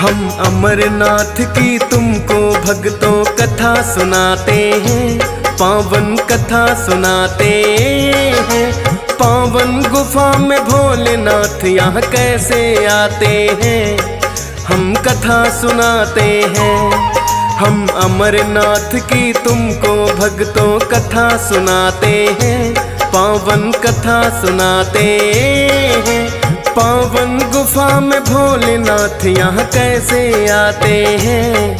हम अमरनाथ की तुमको भक्तों कथा सुनाते हैं, पावन कथा सुनाते हैं। पावन गुफा में भोलेनाथ यहाँ कैसे आते हैं, हम कथा सुनाते हैं। हम अमरनाथ की तुमको भक्तों कथा सुनाते हैं, पावन कथा सुनाते हैं। पावन गुफा में भोलेनाथ यहाँ कैसे आते हैं,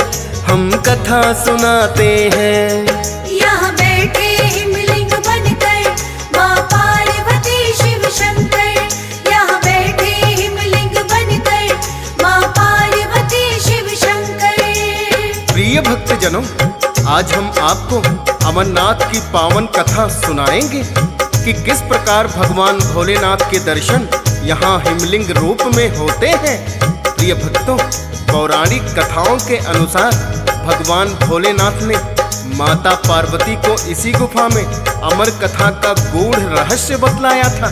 हम कथा सुनाते हैं। यहाँ बैठे हिमलिंग बनकर माँ पार्वती शिव शंकर। यहाँ बैठे हिमलिंग बनकर माँ पार्वती शिव शंकर। प्रिय भक्तजनों, आज हम आपको अमरनाथ की पावन कथा सुनाएंगे कि किस प्रकार भगवान भोलेनाथ के दर्शन यहाँ हिमलिंग रूप में होते हैं। प्रिय भक्तों, पौराणिक कथाओं के अनुसार भगवान भोलेनाथ ने माता पार्वती को इसी गुफा में अमर कथा का गूढ़ रहस्य बतलाया था,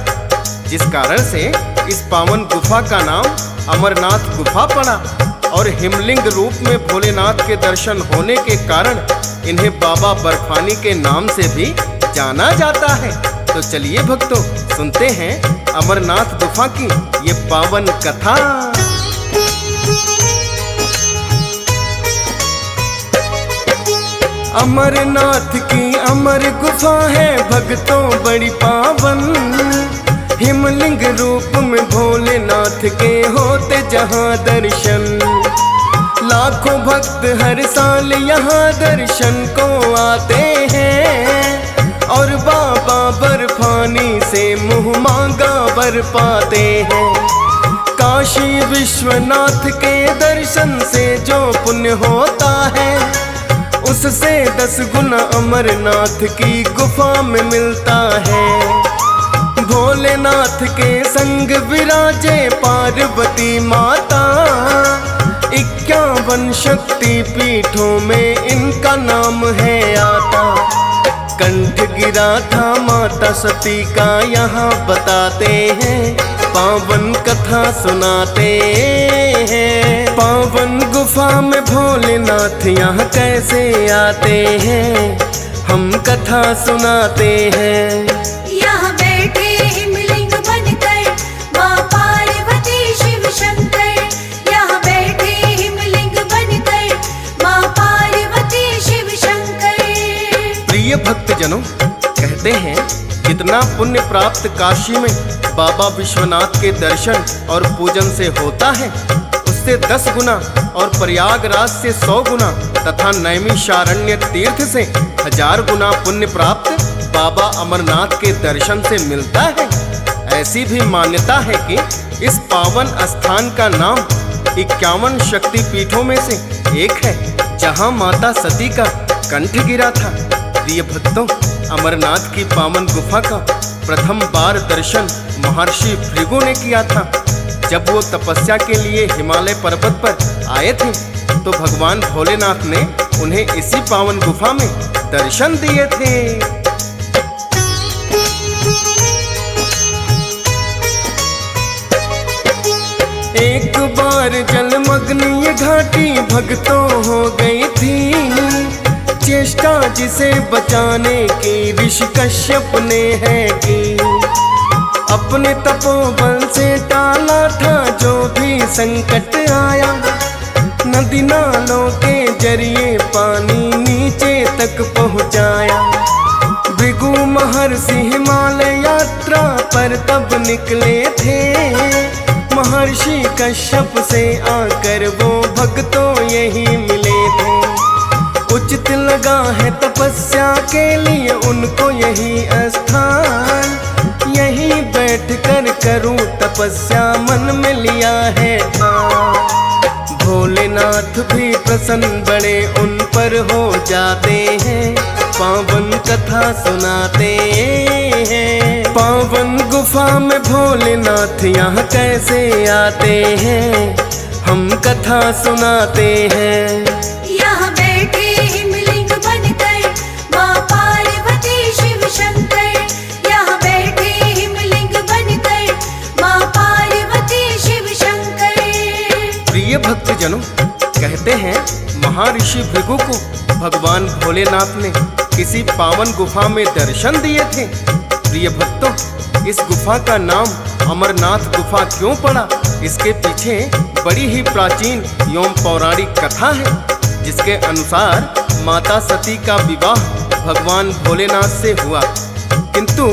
जिस कारण से इस पावन गुफा का नाम अमरनाथ गुफा पड़ा और हिमलिंग रूप में भोलेनाथ के दर्शन होने के कारण इन्हें बाबा बर्फानी के नाम से भी जाना जाता है। तो चलिए भक्तों, सुनते हैं अमरनाथ गुफा की ये पावन कथा। अमरनाथ की अमर गुफा है भक्तों बड़ी पावन, हिमलिंग रूप में भोलेनाथ के होते जहाँ दर्शन। लाखों भक्त हर साल यहाँ दर्शन को आते हैं और बाबा बर्फानी से मुँह मांगा वर पाते हैं। काशी विश्वनाथ के दर्शन से जो पुण्य होता है, उससे 10 गुना अमरनाथ की गुफा में मिलता है। भोलेनाथ के संग विराजे पार्वती माता, 51 शक्ति पीठों में इनका नाम है आता। कंठ गिरा था माता सती का यहाँ बताते हैं, पावन कथा सुनाते हैं। पावन गुफा में भोलेनाथ यहाँ कैसे आते हैं, हम कथा सुनाते हैं। यहाँ बैठे हिमलिंग बनकर माँ पार्वती शिव शंकर। यहाँ बैठे हिमलिंग बनकर माँ पार्वती शिव शंकर। प्रिय भक्तजनों, कहते हैं जितना पुण्य प्राप्त काशी में बाबा विश्वनाथ के दर्शन और पूजन से होता है, उससे 10 गुना और प्रयागराज से 100 गुना तथा नैमिषारण्य तीर्थ से 1000 गुना पुण्य प्राप्त बाबा अमरनाथ के दर्शन से मिलता है। ऐसी भी मान्यता है कि इस पावन स्थान का नाम 51 शक्ति पीठों में से एक है, जहां माता सती का कंठ गिरा था। प्रिय भक्तों, अमरनाथ की पावन गुफा का प्रथम बार दर्शन महर्षि भृगु ने किया था। जब वो तपस्या के लिए हिमालय पर्वत पर आए थे, तो भगवान भोलेनाथ ने उन्हें इसी पावन गुफा में दर्शन दिए थे। एक बार जलमग्न ये घाटी भक्तों हो गई थी, चेष्टा जिसे बचाने की ऋषि कश्यप ने है की। अपने तपोबल से टाला था जो भी संकट आया, नदी नालों के जरिए पानी नीचे तक पहुँचाया। भृगु महर्षि हिमालय यात्रा पर तब निकले थे, महर्षि कश्यप से आकर वो भक्तों यही मिले थे। उचित लगा है तपस्या के लिए उनको यही स्थान, यही बैठ कर करूं तपस्या मन में लिया है ठान। भोलेनाथ भी प्रसन्न बड़े उन पर हो जाते हैं, पावन कथा सुनाते हैं। पावन गुफा में भोलेनाथ यहाँ कैसे आते हैं, हम कथा सुनाते हैं। यहाँ बैठे हिमलिंग बनकर माँ पार्वती शिव शंकर। यहाँ बैठे हिमलिंग बनकर माँ पार्वती शिव शंकर। प्रिय भक्त जनों, कहते हैं महर्षि भृगु को भगवान भोलेनाथ ने किसी पावन गुफा में दर्शन दिए थे। प्रिय भक्तों, इस गुफा का नाम अमरनाथ गुफा क्यों पड़ा, इसके पीछे बड़ी ही प्राचीन एवं पौराणिक कथा है, जिसके अनुसार माता सती का विवाह भगवान भोलेनाथ से हुआ, किंतु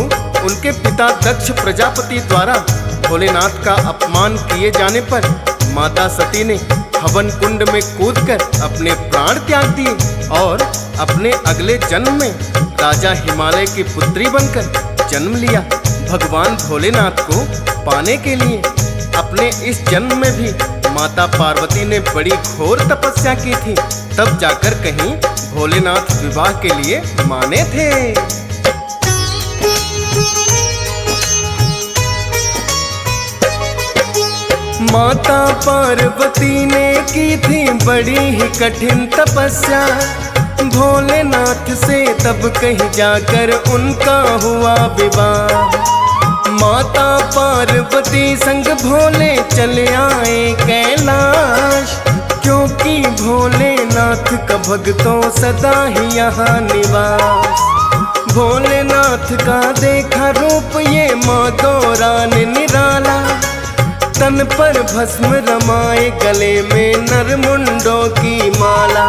उनके पिता दक्ष प्रजापति द्वारा भोलेनाथ का अपमान किए जाने पर माता सती ने हवन कुंड में कूदकर अपने प्राण त्याग दिए और अपने अगले जन्म में राजा हिमालय की पुत्री बनकर जन्म लिया। भगवान भोलेनाथ को पाने के लिए अपने इस जन्म में भी माता पार्वती ने बड़ी घोर तपस्या की थी, तब जाकर कहीं भोलेनाथ विवाह के लिए माने थे। माता पार्वती ने की थी बड़ी ही कठिन तपस्या, भोलेनाथ से तब कहीं जाकर उनका हुआ विवाह। माता पार्वती संग भोले चले आए कैलाश, क्योंकि भोलेनाथ का भक्तों सदा ही यहाँ निवास। भोलेनाथ का देखा रूप ये माधोरा ने निराला, तन पर भस्म रमाए गले में नरमुंडों की माला।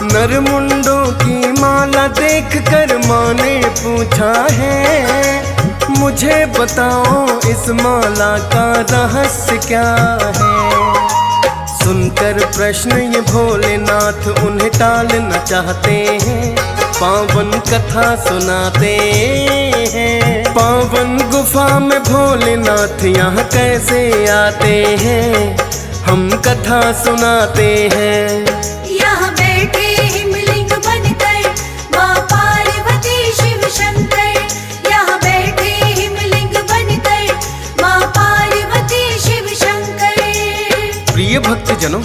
नरमुंडों की माला देखकर माँ ने पूछा है, मुझे बताओ इस माला का रहस्य क्या है। सुनकर प्रश्न ये भोलेनाथ उन्हें टालना चाहते हैं, पावन कथा सुनाते हैं। पावन गुफा में भोलेनाथ यहाँ कैसे आते हैं, हम कथा सुनाते हैं। यहाँ बैठे हिमलिंग बनकर माँ पार्वती शिव शंकर। यहाँ बैठे हिमलिंग बनकर माँ पार्वती शिव शंकर। प्रिय भक्त जनों,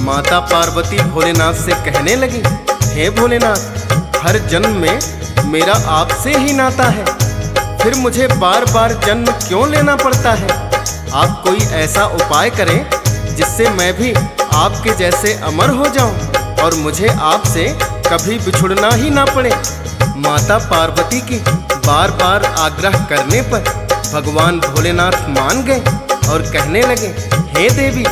माता पार्वती भोलेनाथ से कहने लगी, हे भोलेनाथ, हर जन्म में मेरा आपसे ही नाता है, फिर मुझे बार बार जन्म क्यों लेना पड़ता है। आप कोई ऐसा उपाय करें जिससे मैं भी आपके जैसे अमर हो जाऊं और मुझे आपसे कभी बिछुड़ना ही ना पड़े। माता पार्वती की बार बार आग्रह करने पर भगवान भोलेनाथ मान गए और कहने लगे, हे देवी,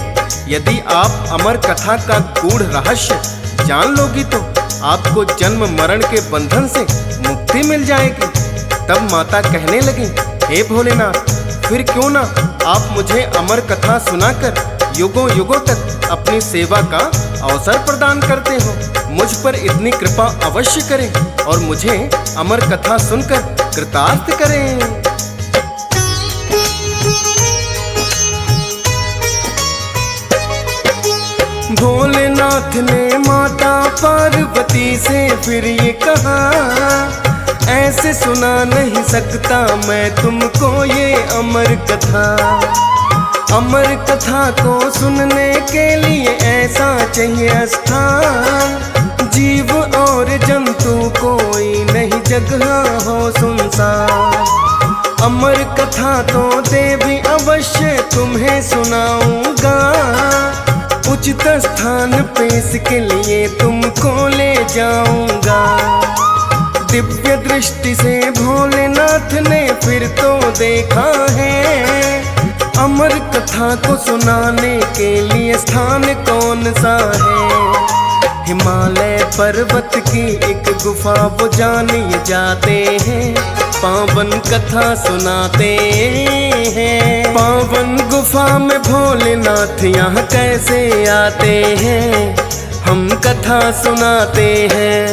यदि आप अमर कथा का गूढ़ रहस्य जान लोगी तो आपको जन्म मरण के बंधन से मुक्ति मिल जाएगी। तब माता कहने लगी, हे भोलेनाथ, फिर क्यों ना आप मुझे अमर कथा सुनाकर युगों युगों तक अपनी सेवा का अवसर प्रदान करते हो। मुझ पर इतनी कृपा अवश्य करें और मुझे अमर कथा सुनकर कृतार्थ करें। भोलेनाथ ने माता पार्वती से फिर ये कहा, ऐसे सुना नहीं सकता मैं तुमको ये अमर कथा। अमर कथा को सुनने के लिए ऐसा चाहिए स्थान, जीव और जंतु कोई नहीं जगह हो सुनसान। अमर कथा तो देवी अवश्य तुम्हें सुनाऊंगा, उचित स्थान पे इसके लिए तुमको ले जाऊंगा। दिव्य दृष्टि से भोलेनाथ ने फिर तो देखा है, अमर कथा को सुनाने के लिए स्थान कौन सा है। हिमालय पर्वत की एक गुफा वो जाने जाते हैं, पावन कथा सुनाते हैं। पावन गुफा में भोलेनाथ यहाँ कैसे आते हैं, हम कथा सुनाते हैं।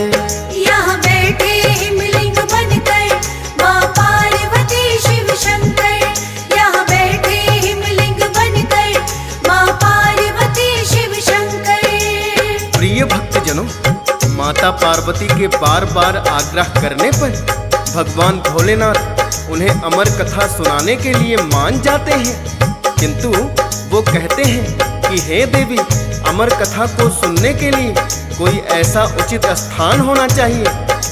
यहाँ बैठे हिमलिंग बनकर माँ पार्वती शिव शंकर। यहाँ बैठे हिमलिंग बनकर माँ पार्वती शिव शंकर। प्रिय भक्तजनों, माता पार्वती के बार बार आग्रह करने पर भगवान भोलेनाथ उन्हें अमर कथा सुनाने के लिए मान जाते हैं, किंतु वो कहते हैं कि हे देवी, अमर कथा को सुनने के लिए कोई ऐसा उचित स्थान होना चाहिए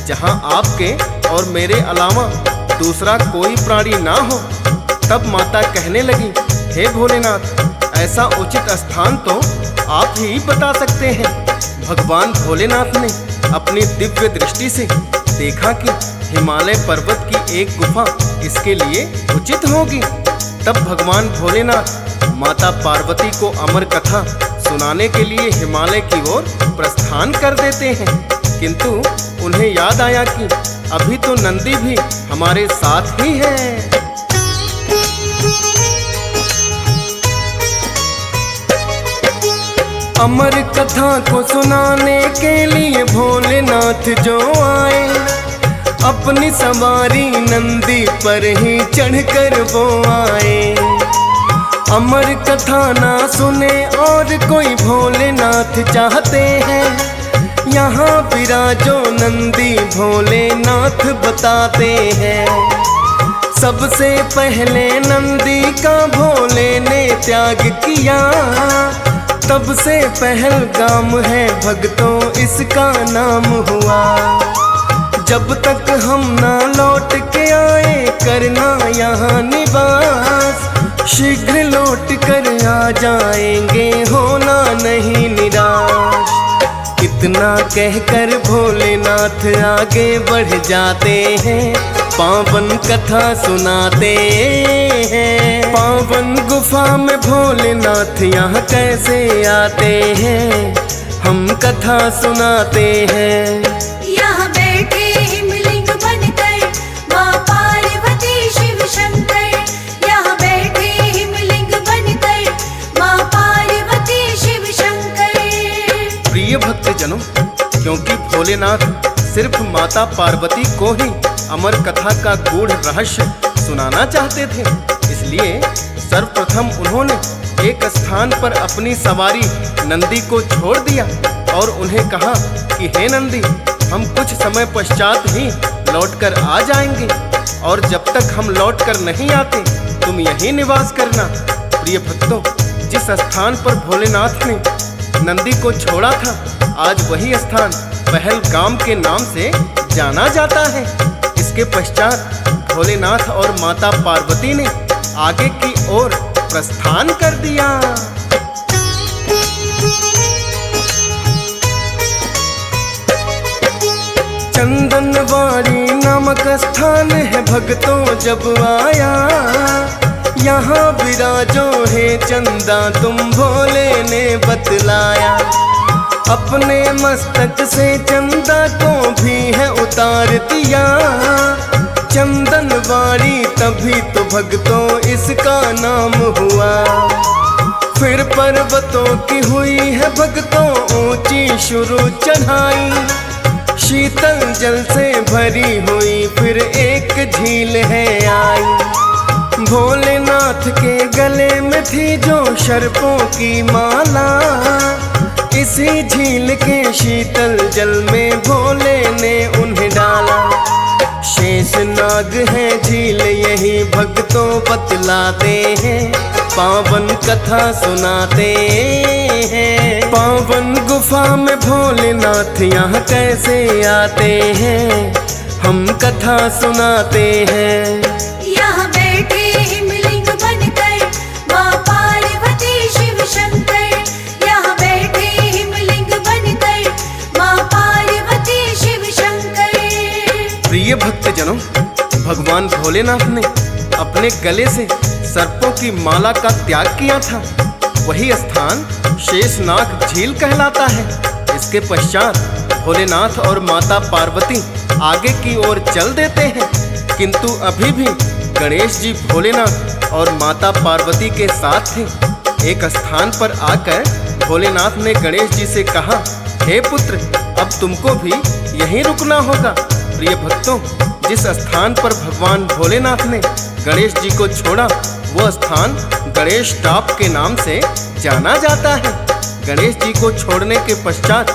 जहां आपके और मेरे अलावा दूसरा कोई प्राणी ना हो। तब माता कहने लगी, हे भोलेनाथ, ऐसा उचित स्थान तो आप ही बता सकते हैं। भगवान भोलेनाथ ने अपनी दिव्य दृष्टि से देखा कि हिमालय पर्वत की एक गुफा इसके लिए उचित होगी। तब भगवान भोलेनाथ माता पार्वती को अमर कथा सुनाने के लिए हिमालय की ओर प्रस्थान कर देते हैं। किंतु उन्हें याद आया कि अभी तो नंदी भी हमारे साथ ही है। अमर कथा को सुनाने के लिए भोलेनाथ जो आए, अपनी सवारी नंदी पर ही चढ़कर वो आए। अमर कथा ना सुने और कोई भोलेनाथ चाहते हैं, यहाँ विराजो नंदी भोलेनाथ बताते हैं। सबसे पहले नंदी का भोले ने त्याग किया, तब से पहलगाम है भक्तों इसका नाम हुआ। जब तक हम ना लौट के आए करना यहाँ निवास, शीघ्र लौट कर आ जाएंगे होना नहीं निराश। इतना कहकर भोलेनाथ आगे बढ़ जाते हैं, पावन कथा सुनाते हैं। पावन गुफा में भोलेनाथ यहाँ कैसे आते हैं, हम कथा सुनाते हैं। यहाँ बैठे हिमलिंग बनकर माँ पार्वती शिव शंकर। यहाँ बैठे हिमलिंग बनकर माँ पार्वती शिव शंकर। प्रिय भक्तजनों, क्योंकि भोलेनाथ सिर्फ माता पार्वती को ही अमर कथा का गूढ़ रहस्य सुनाना चाहते थे, इसलिए सर्वप्रथम उन्होंने एक स्थान पर अपनी सवारी नंदी को छोड़ दिया और उन्हें कहा कि हे नंदी, हम कुछ समय पश्चात ही लौटकर आ जाएंगे और जब तक हम लौटकर नहीं आते तुम यहीं निवास करना। प्रिय भक्तों, जिस स्थान पर भोलेनाथ ने नंदी को छोड़ा था, आज वही स्थान पहलगाम के नाम से जाना जाता है। इसके पश्चात भोलेनाथ और माता पार्वती ने आगे की ओर प्रस्थान कर दिया। चंदनवाड़ी नामक स्थान है भक्तों जब आया, यहाँ विराजो है चंदा तुम भोले ने बतलाया। अपने मस्तक से चंदा को भी है उतार दिया, चंदनवाड़ी तभी तो भक्तों इसका नाम हुआ। फिर पर्वतों की हुई है भक्तों ऊंची शुरू चढ़ाई, शीतल जल से भरी हुई फिर एक झील है आई। भोलेनाथ के गले में थी जो सर्पों की माला, इसी झील के शीतल जल में भोले ने उन्हें डाला। शेषनाग है झील यही भक्तों बतलाते हैं, पावन कथा सुनाते हैं। पावन गुफा में भोलेनाथ यहाँ कैसे आते हैं, हम कथा सुनाते हैं। यहाँ बैठे हिमलिंग बनकर माँ पार्वती शिव शंकर। यहाँ बैठे हिमलिंग बनकर माँ पार्वती शिव शंकर। प्रिय भक्तजनों, भगवान भोलेनाथ ने अपने गले से सर्पों की माला का त्याग किया था, वही स्थान शेषनाग झील कहलाता है। इसके पश्चात भोलेनाथ और माता पार्वती आगे की ओर चल देते हैं, किंतु अभी भी गणेश जी भोलेनाथ और माता पार्वती के साथ थे। एक स्थान पर आकर भोलेनाथ ने गणेश जी से कहा, हे पुत्र, अब तुमको भी यहीं रुकना होगा। प्रिय भक्तों, जिस स्थान पर भगवान भोलेनाथ ने गणेश जी को छोड़ा, वो स्थान गणेश टॉप के नाम से जाना जाता है। गणेश जी को छोड़ने के पश्चात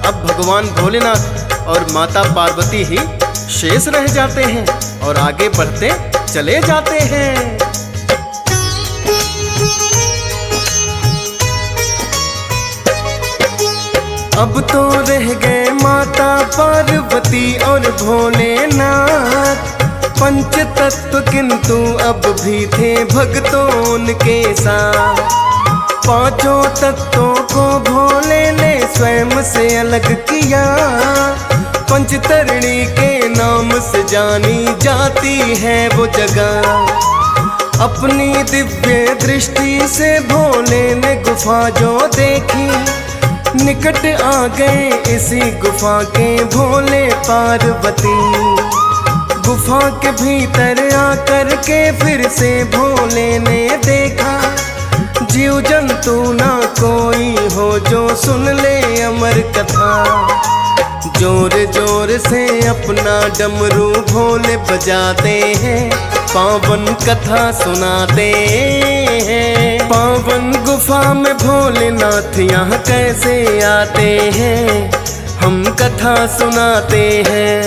अब भगवान भोलेनाथ और माता पार्वती ही शेष रह जाते हैं और आगे बढ़ते चले जाते हैं। अब तो रह गए माता पार्वती और भोलेनाथ, पंच तत्व किंतु अब भी थे भक्तों उनके साथ। पांचों तत्वों को भोले ने स्वयं से अलग किया। पंचतरणी के नाम से जानी जाती है वो जगह। अपनी दिव्य दृष्टि से भोले ने गुफा जो देखी, निकट आ गए इसी गुफा के भोले पार्वती। गुफा के भीतर आकर के फिर से भोले ने देखा, जीव जंतु ना कोई हो जो सुन ले अमर कथा। जोर जोर से अपना डमरू भोले बजाते हैं, पावन कथा सुनाते हैं। पावन गुफा में भोलेनाथ यहाँ कैसे आते हैं, हम कथा सुनाते हैं।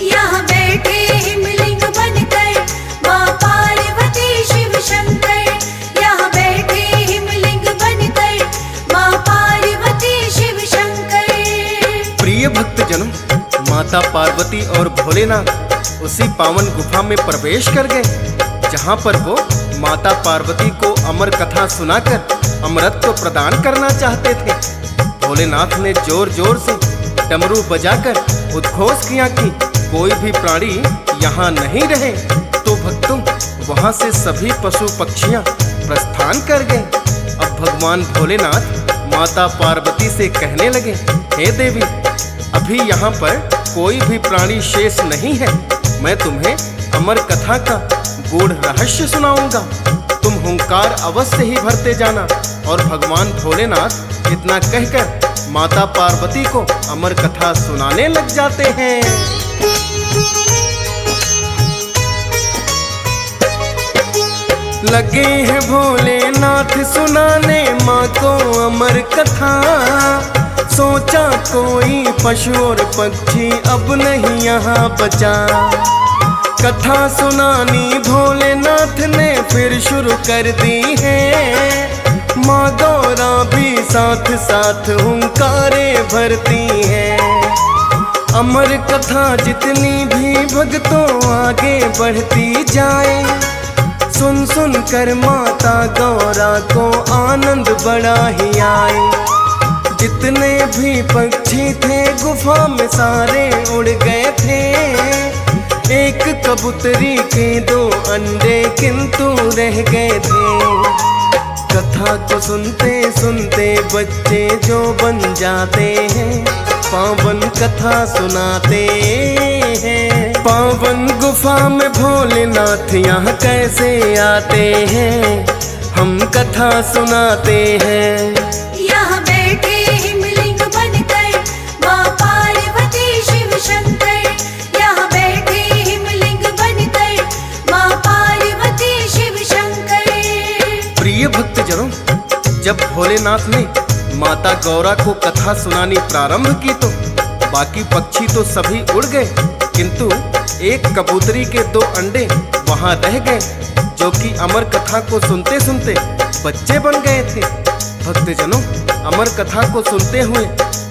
यहाँ बैठे हिमलिंग बनकर माँ पार्वती शिव शंकर। यहाँ बैठे हिमलिंग बनकर माँ पार्वती शिव शंकर। प्रिय भक्तजनों, माता पार्वती और भोलेनाथ उसी पावन गुफा में प्रवेश कर गए, जहाँ पर वो माता पार्वती को अमर कथा सुनाकर अमरत्व प्रदान करना चाहते थे। भोलेनाथ ने जोर जोर से डमरू बजाकर उद्घोष किया कि कोई भी प्राणी यहाँ नहीं रहे। तो भक्तों, वहाँ से सभी पशु पक्षियाँ प्रस्थान कर गए। अब भगवान भोलेनाथ माता पार्वती से कहने लगे, हे देवी, अभी यहाँ पर कोई भी प्राणी शेष नहीं है। मैं तुम्हें अमर कथा का गूढ़ रहस्य सुनाऊंगा। तुम हुंकार अवश्य ही भरते जाना। और भगवान भोलेनाथ इतना कहकर माता पार्वती को अमर कथा सुनाने लग जाते हैं। लगे हैं भोलेनाथ सुनाने माँ को अमर कथा। सोचा कोई पशु और पक्षी अब नहीं यहाँ बचा। कथा सुनानी भोलेनाथ ने फिर शुरू कर दी है। माँ गौरा भी साथ साथ हुंकारे भरती है। अमर कथा जितनी भी भक्तों आगे बढ़ती जाए, सुन सुन कर माता गौरा को आनंद बड़ा ही आए। जितने भी पक्षी थे गुफा में सारे उड़ गए थे। एक कबूतरी के 2 अंडे किंतु रह गए थे। कथा को सुनते सुनते बच्चे जो बन जाते हैं, पावन कथा सुनाते हैं। पावन गुफा में भोलेनाथ यहाँ कैसे आते हैं, हम कथा सुनाते हैं। यहाँ बैठे हिमलिंग बनकर माँ पार्वती शिव शंकर। यहाँ बैठे हिमलिंग बनकर माँ पार्वती शिव शंकर। प्रिय भक्तजनों, जब भोलेनाथ ने माता गौरा को कथा सुनानी प्रारंभ की तो बाकी पक्षी तो सभी उड़ गए, किंतु एक कबूतरी के 2 अंडे वहां रह गए, जो कि अमर कथा को सुनते सुनते बच्चे बन गए थे। भक्तजनों, अमर कथा को सुनते हुए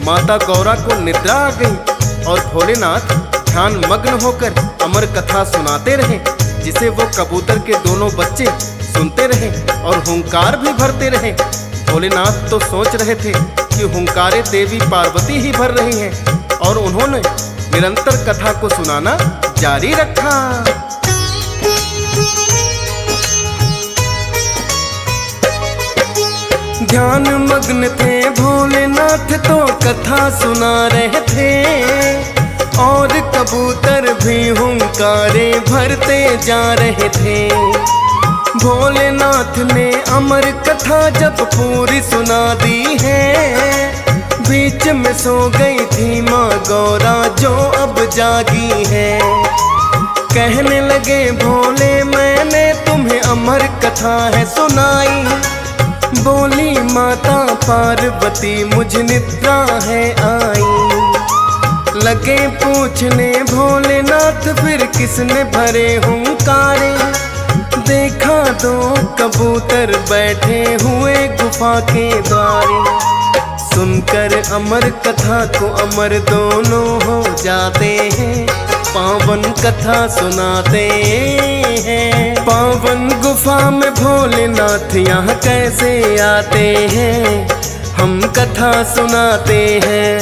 माता गौरा को निद्रा आ गई और भोलेनाथ ध्यान मग्न होकर अमर कथा सुनाते रहे, जिसे वो कबूतर के दोनों बच्चे सुनते रहे और हुंकार भी भरते रहे। भोलेनाथ तो सोच रहे थे कि हुंकारे देवी पार्वती ही भर रही हैं, और उन्होंने निरंतर कथा को सुनाना जारी रखा। ध्यान मग्न थे भोलेनाथ तो कथा सुना रहे थे, और कबूतर भी हुंकारे भरते जा रहे थे। भोलेनाथ ने अमर कथा जब पूरी सुना दी है, बीच में सो गई थी माँ गौरा जो अब जागी है। कहने लगे भोले मैंने तुम्हें अमर कथा है सुनाई, बोली माता पार्वती मुझ निद्रा है आई। लगे पूछने भोलेनाथ फिर किसने भरे हुंकारे, देखा 2 कबूतर बैठे हुए गुफा के द्वारे। सुनकर अमर कथा को अमर दोनों हो जाते हैं, पावन कथा सुनाते हैं। पावन गुफा में भोलेनाथ यहाँ कैसे आते हैं, हम कथा सुनाते हैं।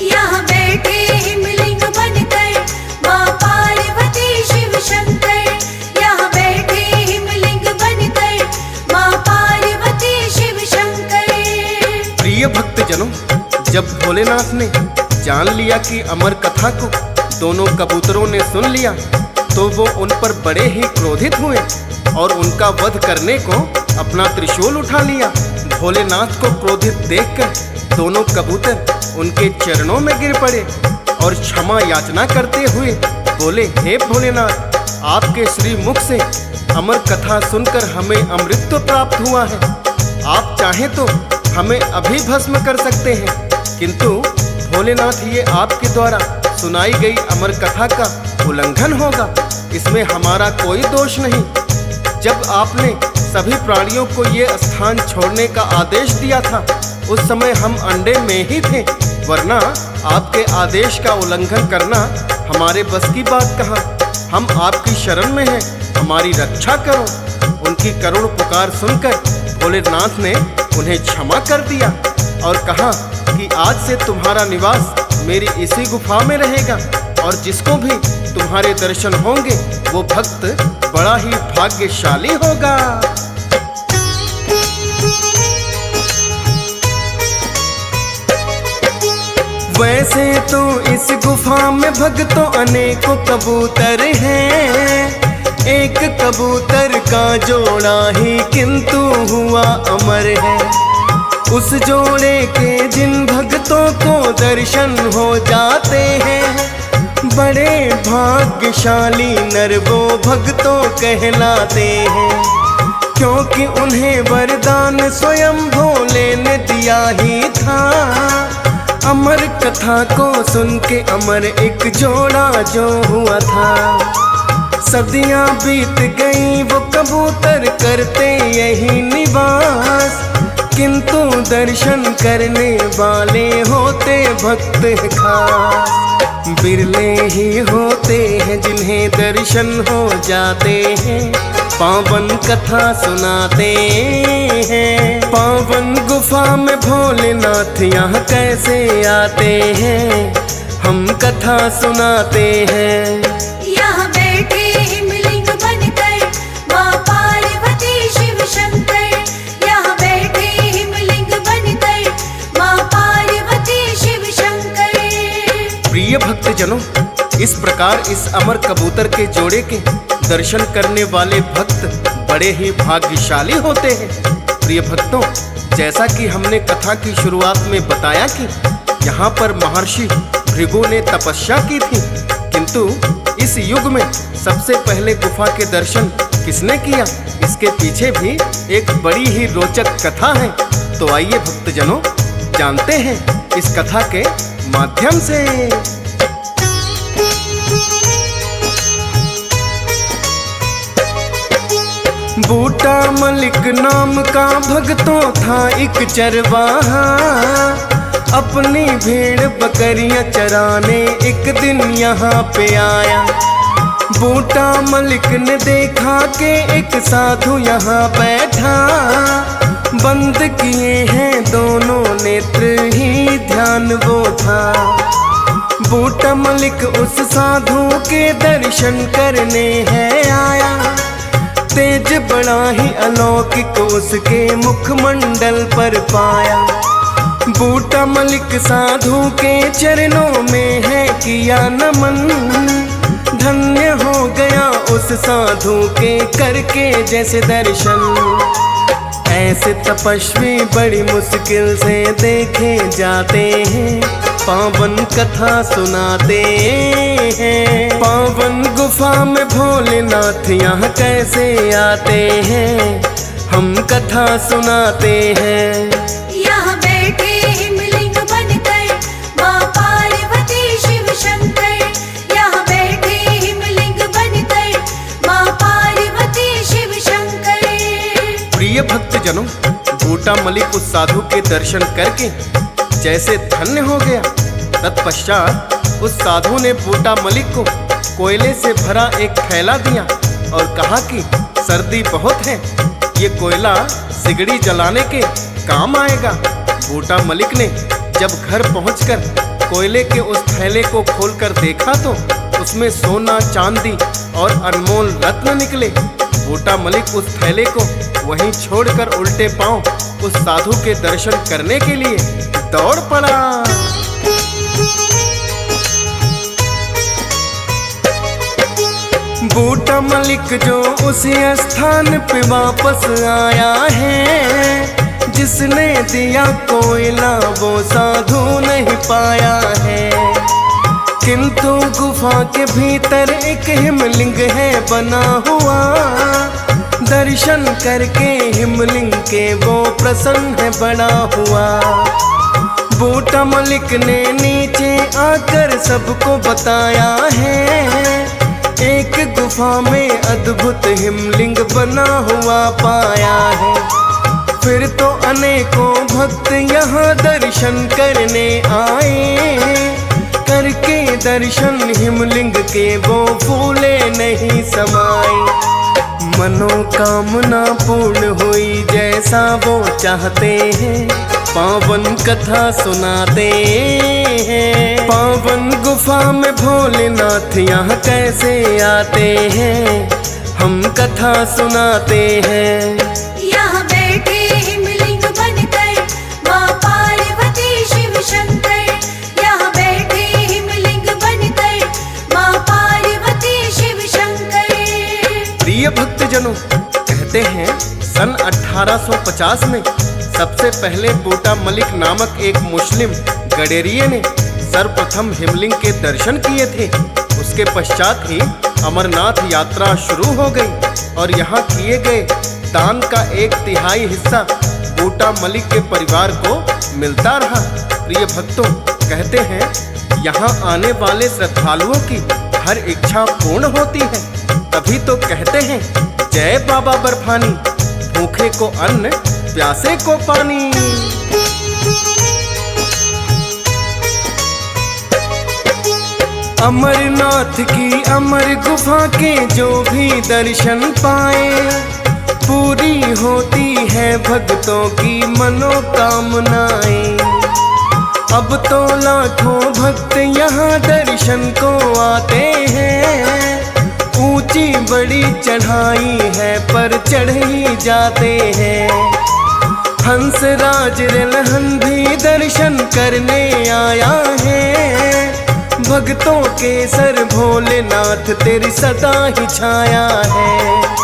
यहाँ बैठे हिमलिंग बनकर माँ पार्वती शिव शंकर। यहाँ बैठे हिमलिंग बनकर माँ पार्वती शिव शंकर। प्रिय भक्तजनों, जब भोलेनाथ ने जान लिया कि अमर कथा को दोनों कबूतरों ने सुन लिया, तो वो उन पर बड़े ही क्रोधित हुए और उनका वध करने को अपना त्रिशूल उठा लिया। भोलेनाथ को क्रोधित देखकर दोनों कबूतर उनके चरणों में गिर पड़े और क्षमा याचना करते हुए बोले, हे भोलेनाथ, आपके श्री मुख से अमर कथा सुनकर हमें अमृत प्राप्त हुआ है। आप चाहें तो हमें अभी भस्म कर सकते हैं, किंतु भोलेनाथ, ये आपके द्वारा सुनाई गई अमर कथा का उल्लंघन होगा। इसमें हमारा कोई दोष नहीं। जब आपने सभी प्राणियों को ये स्थान छोड़ने का आदेश दिया था, उस समय हम अंडे में ही थे, वरना आपके आदेश का उल्लंघन करना हमारे बस की बात कहाँ। हम आपकी शरण में हैं, हमारी रक्षा करो। उनकी करुण पुकार सुनकर भोलेनाथ ने उन्हें क्षमा कर दिया और कहा कि आज से तुम्हारा निवास मेरी इसी गुफा में रहेगा और जिसको भी तुम्हारे दर्शन होंगे वो भक्त बड़ा ही भाग्यशाली होगा। वैसे तो इस गुफा में भक्तों अनेकों कबूतर हैं, एक कबूतर का जोड़ा ही किंतु हुआ अमर है। उस जोड़े के जिन भक्तों को दर्शन हो जाते हैं, बड़े भाग्यशाली नर वो भक्तों कहलाते हैं, क्योंकि उन्हें वरदान स्वयं भोले ने दिया ही था। अमर कथा को सुन के अमर एक जोड़ा जो हुआ था। सदियां बीत गई वो कबूतर करते यही निवास, किंतु दर्शन करने वाले होते भक्त खास। बिरले ही होते हैं जिन्हें दर्शन हो जाते हैं, पावन कथा सुनाते हैं। पावन गुफा में भोलेनाथ यहाँ कैसे आते हैं, हम कथा सुनाते हैं। यहाँ बैठे हिमलिंग बनकर माँ पार्वती शिव शंकर। यहाँ बैठे हिमलिंग बनकर माँ पार्वती शिव शंकर। प्रिय भक्तजनों, इस प्रकार इस अमर कबूतर के जोड़े के दर्शन करने वाले भक्त बड़े ही भाग्यशाली होते हैं। प्रिय भक्तों, जैसा कि हमने कथा की शुरुआत में बताया कि यहाँ पर महर्षि भृगु ने तपस्या की थी, किंतु इस युग में सबसे पहले गुफा के दर्शन किसने किया, इसके पीछे भी एक बड़ी ही रोचक कथा है। तो आइए भक्तजनों, जानते हैं इस कथा के माध्यम से। बूटा मलिक नाम का भक्तों था एक चरवाहा, अपनी भेड़ बकरियां चराने एक दिन यहाँ पे आया। बूटा मलिक ने देखा कि एक साधु यहाँ बैठा, बंद किए हैं दोनों नेत्र ही ध्यान वो था। बूटा मलिक उस साधु के दर्शन करने है आया, तेज बड़ा ही अलौकिक उसके मुखमंडल पर पाया। बूटा मलिक साधु के चरणों में है किया नमन, धन्य हो गया उस साधु के करके जैसे दर्शन। ऐसे तपस्वी बड़ी मुश्किल से देखे जाते हैं, पावन कथा सुनाते हैं। पावन गुफा में भोलेनाथ यहाँ कैसे आते हैं, हम कथा सुनाते हैं। यहाँ बैठे हिमलिंग बनकर माँ पार्वती शिव शंकर। यहाँ बैठे हिमलिंग बनकर माँ पार्वती शिव शंकर। प्रिय भक्तजनों, बूटा मलिक उस साधु के दर्शन करके जैसे धन्य हो गया, तत्पश्चात उस साधु ने बूटा मलिक को कोयले से भरा एक थैला दिया और कहा कि सर्दी बहुत है, ये कोयला सिगड़ी जलाने के काम आएगा। बूटा मलिक ने जब घर पहुंचकर कोयले के उस थैले को खोलकर देखा तो उसमें सोना, चांदी और अनमोल रत्न निकले। बूटा मलिक उस थैले को वहीं छोड़कर उल्टे पांव उस साधु के दर्शन करने के लिए दौड़ पड़ा। बूटा मलिक जो उसी स्थान पे वापस आया है, जिसने दिया कोयला वो साधु नहीं पाया है। किंतु गुफा के भीतर एक हिमलिंग है बना हुआ, दर्शन करके हिमलिंग के वो प्रसन्न है बड़ा हुआ। बूटा मलिक ने नीचे आकर सबको बताया है, एक गुफा में अद्भुत हिमलिंग बना हुआ पाया है। फिर तो अनेकों भक्त यहाँ दर्शन करने आए, करके दर्शन हिमलिंग के वो फूले नहीं समाए। मनोकामना पूर्ण हुई जैसा वो चाहते हैं, पावन कथा सुनाते हैं। पावन गुफा में भोलेनाथ यहाँ कैसे आते हैं, हम कथा सुनाते हैं। यहाँ बैठे हिमलिंग बनकर माँ पार्वती शिव शंकर। यहाँ बैठे हिमलिंग बनकर माँ पार्वती शिव शंकर। प्रिय भक्तजनों, कहते हैं सन 1850 में सबसे पहले बूटा मलिक नामक एक मुस्लिम गडेरिये ने सर्वप्रथम हिमलिंग के दर्शन किए थे। उसके पश्चात ही अमरनाथ यात्रा शुरू हो गई और यहाँ किए गए दान का 1/3 हिस्सा बूटा मलिक के परिवार को मिलता रहा। प्रिय भक्तों, कहते हैं यहाँ आने वाले श्रद्धालुओं की हर इच्छा पूर्ण होती है। तभी तो कहते हैं जय बाबा बर्फानी, भूखे को अन्न प्यासे को पानी। अमरनाथ की अमर गुफा के जो भी दर्शन पाए, पूरी होती है भक्तों की मनोकामनाएं। अब तो लाखों भक्त यहाँ दर्शन को आते हैं, ऊंची बड़ी चढ़ाई है पर चढ़ ही जाते हैं। हंसराज रेलहन भी दर्शन करने आया है, भक्तों के सर भोलेनाथ तेरी सदा ही छाया है।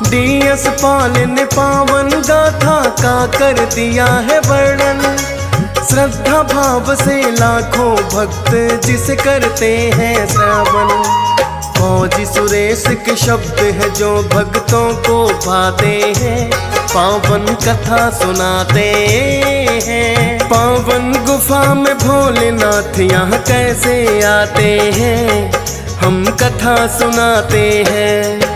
DS पाल ने पावन गाथा का कर दिया है वर्णन, श्रद्धा भाव से लाखों भक्त जिसे करते हैं श्रवण। फौजी सुरेश के शब्द है जो भक्तों को भाते हैं, पावन कथा सुनाते हैं। पावन गुफा में भोलेनाथ यहाँ कैसे आते हैं, हम कथा सुनाते हैं।